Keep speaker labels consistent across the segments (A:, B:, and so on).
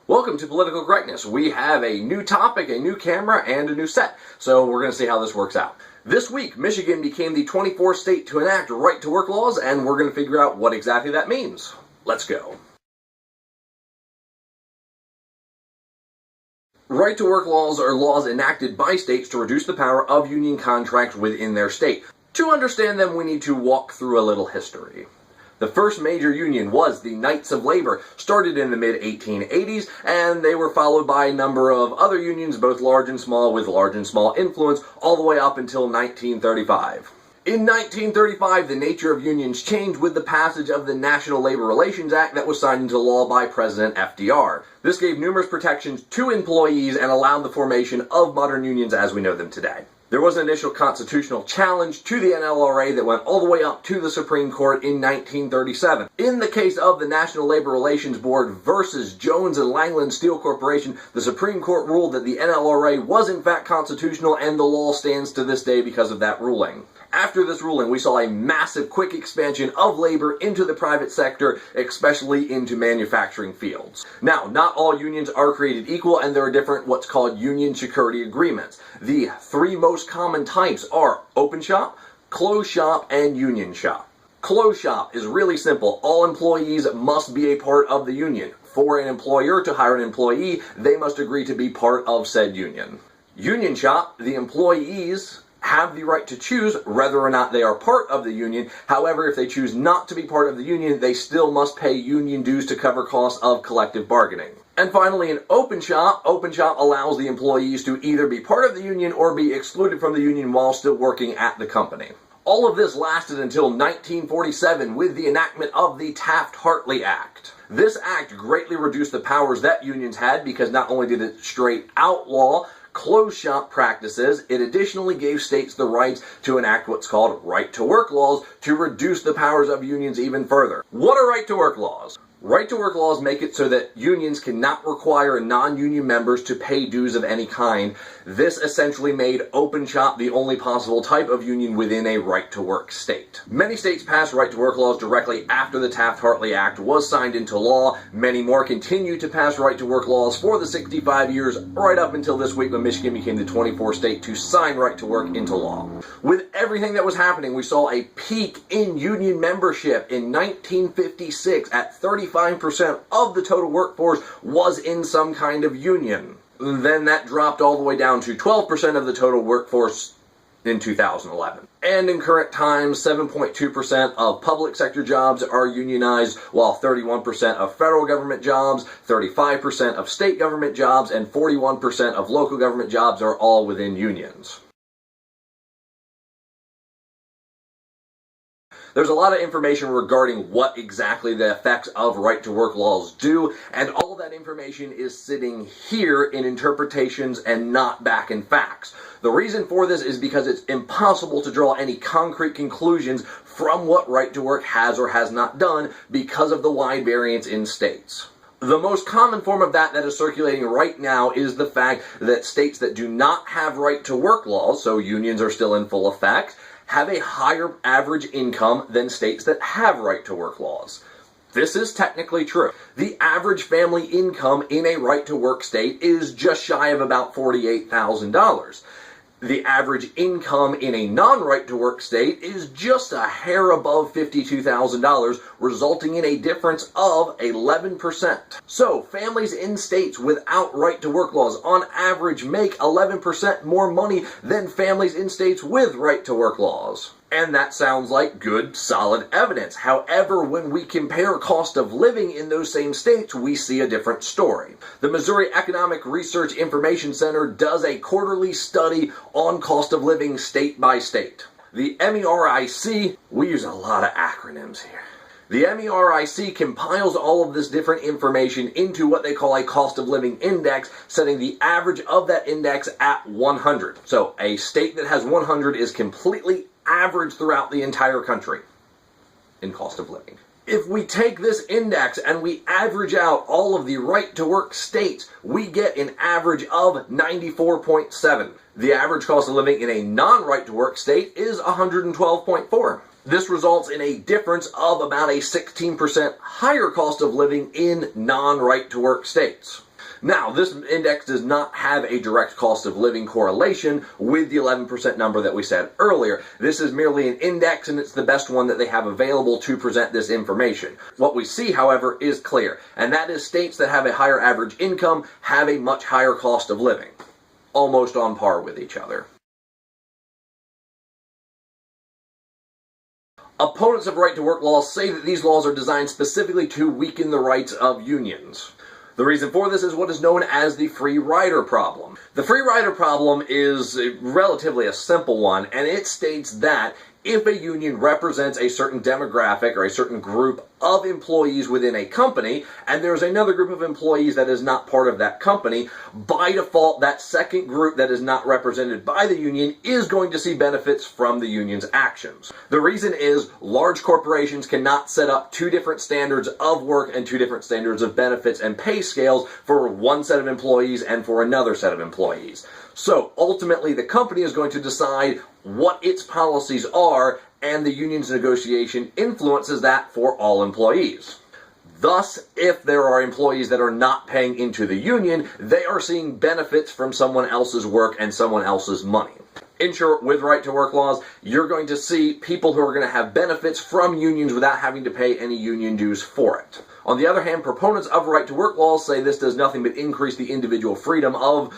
A: Welcome to Political Correctness. We have a new topic, a new camera, and a new set. So we're going to see how this works out. This week, Michigan became the 24th state to enact right-to-work laws, and we're going to figure out what exactly that means. Let's go. Right-to-work laws are laws enacted by states to reduce the power of union contracts within their state. To understand them, we need to walk through a little history. The first major union was the Knights of Labor, started in the mid-1880s, and they were followed by a number of other unions, both large and small, with large and small influence, all the way up until 1935. In 1935, the nature of unions changed with the passage of the National Labor Relations Act that was signed into law by President FDR. This gave numerous protections to employees and allowed the formation of modern unions as we know them today. There was an initial constitutional challenge to the NLRA that went all the way up to the Supreme Court in 1937. In the case of the National Labor Relations Board versus Jones and Langland Steel Corporation, the Supreme Court ruled that the NLRA was in fact constitutional, and the law stands to this day because of that ruling. After this ruling, we saw a massive, quick expansion of labor into the private sector, especially into manufacturing fields. Now, not all unions are created equal, and there are different what's called union security agreements. The three most common types are open shop, closed shop, and union shop. Closed shop is really simple. All employees must be a part of the union. For an employer to hire an employee, they must agree to be part of said union. Union shop, the employees have the right to choose whether or not they are part of the union. However, if they choose not to be part of the union, they still must pay union dues to cover costs of collective bargaining. And finally, an open shop allows the employees to either be part of the union or be excluded from the union while still working at the company. All of this lasted until 1947 with the enactment of the Taft-Hartley Act. This act greatly reduced the powers that unions had because not only did it straight outlaw closed shop practices, it additionally gave states the rights to enact what's called right-to-work laws to reduce the powers of unions even further. What are right-to-work laws? Right-to-work laws make it so that unions cannot require non-union members to pay dues of any kind. This essentially made open shop the only possible type of union within a right-to-work state. Many states passed right-to-work laws directly after the Taft-Hartley Act was signed into law. Many more continue to pass right-to-work laws for the 65 years right up until this week when Michigan became the 24th state to sign right-to-work into law. With everything that was happening, we saw a peak in union membership in 1956 at 35% of the total workforce was in some kind of union. Then that dropped all the way down to 12% of the total workforce in 2011. And in current times, 7.2% of public sector jobs are unionized, while 31% of federal government jobs, 35% of state government jobs, and 41% of local government jobs are all within unions. There's a lot of information regarding what exactly the effects of right-to-work laws do, and all of that information is sitting here in interpretations and not back in facts. The reason for this is because it's impossible to draw any concrete conclusions from what right-to-work has or has not done because of the wide variance in states. The most common form of that is circulating right now is the fact that states that do not have right-to-work laws, so unions are still in full effect, have a higher average income than states that have right-to-work laws. This is technically true. The average family income in a right-to-work state is just shy of about $48,000. The average income in a non-right-to-work state is just a hair above $52,000, resulting in a difference of 11%. So, families in states without right-to-work laws on average make 11% more money than families in states with right-to-work laws. And that sounds like good, solid evidence. However, when we compare cost of living in those same states, we see a different story. The Missouri Economic Research Information Center does a quarterly study on cost of living state by state. The MERIC, we use a lot of acronyms here. The MERIC compiles all of this different information into what they call a cost of living index, setting the average of that index at 100. So a state that has 100 is completely average throughout the entire country in cost of living. If we take this index and we average out all of the right-to-work states, we get an average of 94.7. The average cost of living in a non-right-to-work state is 112.4. This results in a difference of about a 16% higher cost of living in non-right-to-work states. Now, this index does not have a direct cost of living correlation with the 11% number that we said earlier. This is merely an index, and it's the best one that they have available to present this information. What we see, however, is clear, and that is states that have a higher average income have a much higher cost of living, almost on par with each other. Opponents of right-to-work laws say that these laws are designed specifically to weaken the rights of unions. The reason for this is what is known as the free rider problem. The free rider problem is relatively a simple one, and it states that if a union represents a certain demographic or a certain group of employees within a company, and there's another group of employees that is not part of that company, by default, that second group that is not represented by the union is going to see benefits from the union's actions. The reason is large corporations cannot set up two different standards of work and two different standards of benefits and pay scales for one set of employees and for another set of employees. So ultimately, the company is going to decide what its policies are, and the union's negotiation influences that for all employees. Thus, if there are employees that are not paying into the union, they are seeing benefits from someone else's work and someone else's money. In short, with right-to-work laws, you're going to see people who are going to have benefits from unions without having to pay any union dues for it. On the other hand, proponents of right-to-work laws say this does nothing but increase the individual freedom of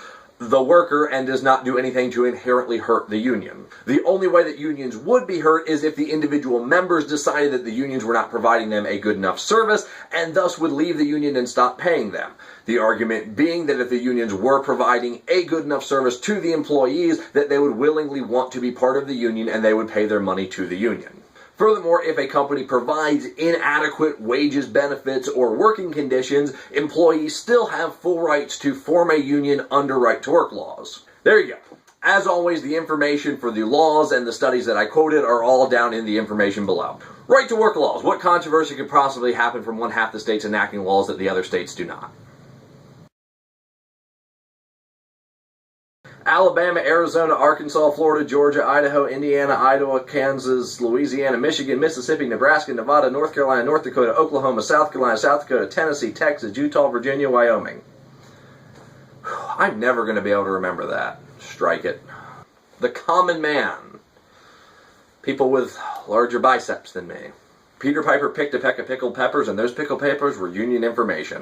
A: the worker and does not do anything to inherently hurt the union. The only way that unions would be hurt is if the individual members decided that the unions were not providing them a good enough service and thus would leave the union and stop paying them. The argument being that if the unions were providing a good enough service to the employees, that they would willingly want to be part of the union and they would pay their money to the union. Furthermore, if a company provides inadequate wages, benefits, or working conditions, employees still have full rights to form a union under right-to-work laws. There you go. As always, the information for the laws and the studies that I quoted are all down in the information below. Right-to-work laws. What controversy could possibly happen from one half the states enacting laws that the other states do not? Alabama, Arizona, Arkansas, Florida, Georgia, Idaho, Indiana, Iowa, Kansas, Louisiana, Michigan, Mississippi, Nebraska, Nevada, North Carolina, North Dakota, Oklahoma, South Carolina, South Dakota, Tennessee, Texas, Utah, Virginia, Wyoming. I'm never going to be able to remember that. Strike it. The common man. People with larger biceps than me. Peter Piper picked a peck of pickled peppers, and those pickled peppers were union information.